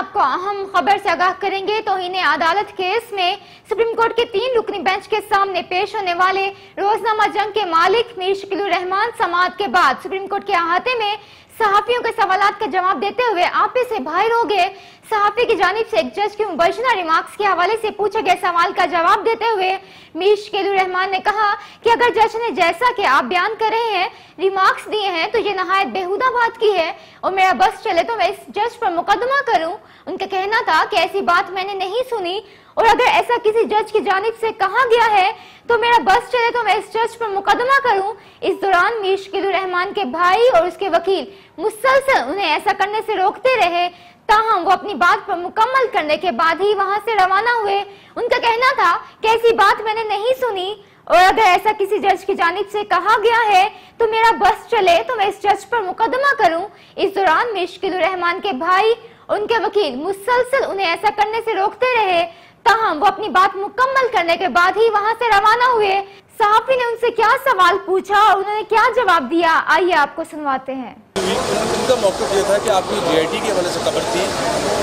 आपको अहम खबर से आगाह करेंगे। तौहीन अदालत केस में सुप्रीम कोर्ट के 3 रुकनी बेंच के सामने पेश होने वाले रोजनामा जंग के मालिक मीर शकीलुर रहमान समाअत के बाद सुप्रीम कोर्ट के अहाते में सहाफियों के सवालात का जवाब देते हुए आपे से बाहर हो गए। सहाफी की जानिब से एक जज के मुबैना रिमार्क्स के हवाले से पूछे गए सवाल का जवाब देते हुए मीर शकीलुर रहमान ने कहा कि अगर जज ने जैसा कि आप बयान कर रहे हैं रिमार्क्स दिए हैं तो ये नहायत बेहुदा बात की है और मेरा बस चले तो मैं इस जज पर मुकदमा करूं। उनका कहना था कि ऐसी बात मैंने नहीं सुनी और अगर ऐसा किसी जज की जानिब से कहा गया है तो मेरा बस चले तो मैं इस जज पर मुकदमा करूं। इस दौरान मीर शकीलुर रहमान के भाई और उसके वकील मुसलसल उन्हें ऐसा करने से रोकते रहे, ताहम वो अपनी बात पर मुकम्मल करने के बाद ही वहां से रवाना हुए। उनका कहना था कि ऐसी बात मैंने नहीं सुनी और अगर ऐसा किसी जज की जानिब से कहा गया है तो मेरा बस चले तो मैं इस जज पर मुकदमा करूं। इस दौरान मीर शकीलुर रहमान के भाई और उनके वकील मुसलसल उन्हें ऐसा करने से रोकते रहे, ताहम वो अपनी बात मुकम्मल करने के बाद ही वहां से रवाना हुए। सहाफी ने उनसे क्या सवाल पूछा और उन्होंने क्या जवाब दिया, आइए आपको सुनवाते हैं। उनका मौक़िफ़ ये था कि आपकी JIT की वजह से खबर थी,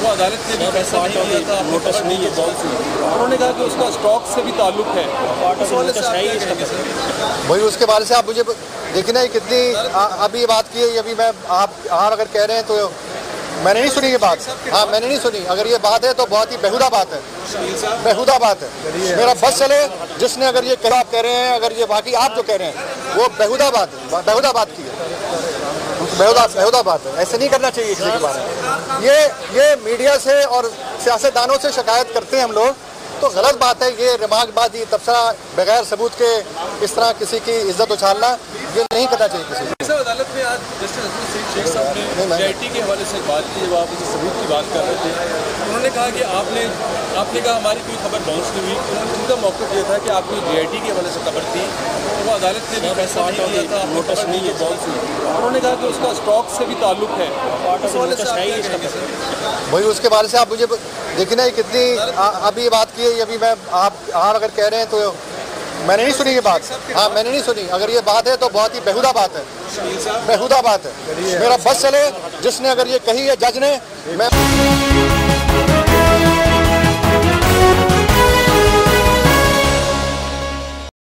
वो अदालत ने भी फैसला किया था, नोटिस नहीं है बहुत सी, उन्होंने कहा कि उसका स्टॉक से भी ताल्लुक है। वही उसके बारे से आप मुझे देखिए ना कितनी अभी ये बात की है, अभी मैं आप अगर कह रहे हैं तो मैंने नहीं सुनी ये बात। हाँ मैंने नहीं सुनी। अगर ये बात है तो बहुत ही बेहुदा बात है, बेहुदा बात है। मेरा बस चले जिसने अगर ये कहा आप कह रहे हैं, अगर ये बाकी आप जो कह रहे हैं वो बेहुदा बात है, बेहुदा बात की है, बेहुदा बात है। ऐसे नहीं करना चाहिए किसी के बारे में। ये मीडिया से और सियासतदानों से शिकायत करते हैं हम लोग तो गलत बात है। ये रिमार्कबाजी, तबसरा बगैर सबूत के इस तरह किसी की इज्जत उछालना ये नहीं करना चाहिए किसी को। अदालत में आज जस्टिस अब्दुल शेख साहब ने JIT के हवाले से बात की, जब आप इस सबूत की बात कर रहे थे उन्होंने कहा कि आपने कहा हमारी कोई खबर बाउंस नहीं हुई। उनका मौक़िफ़ ये था कि आपकी JIT के हवाले से खबर थी, वो अदालत ने भी फैसला किया था, नोटिस नहीं है बाउंस हुई, उन्होंने कहा कि उसका स्टॉक से भी ताल्लुक है। वही उसके बारे से आप मुझे देखिए ना कितनी अभी ये बात की है, अभी मैं आप अगर कह रहे हैं तो मैंने नहीं सुनी ये बात। हाँ मैंने नहीं सुनी। अगर ये बात है तो बहुत ही बेहुदा बात है, बेहुदा बात है। मेरा बस चले जिसने अगर ये कही है जज ने, मैं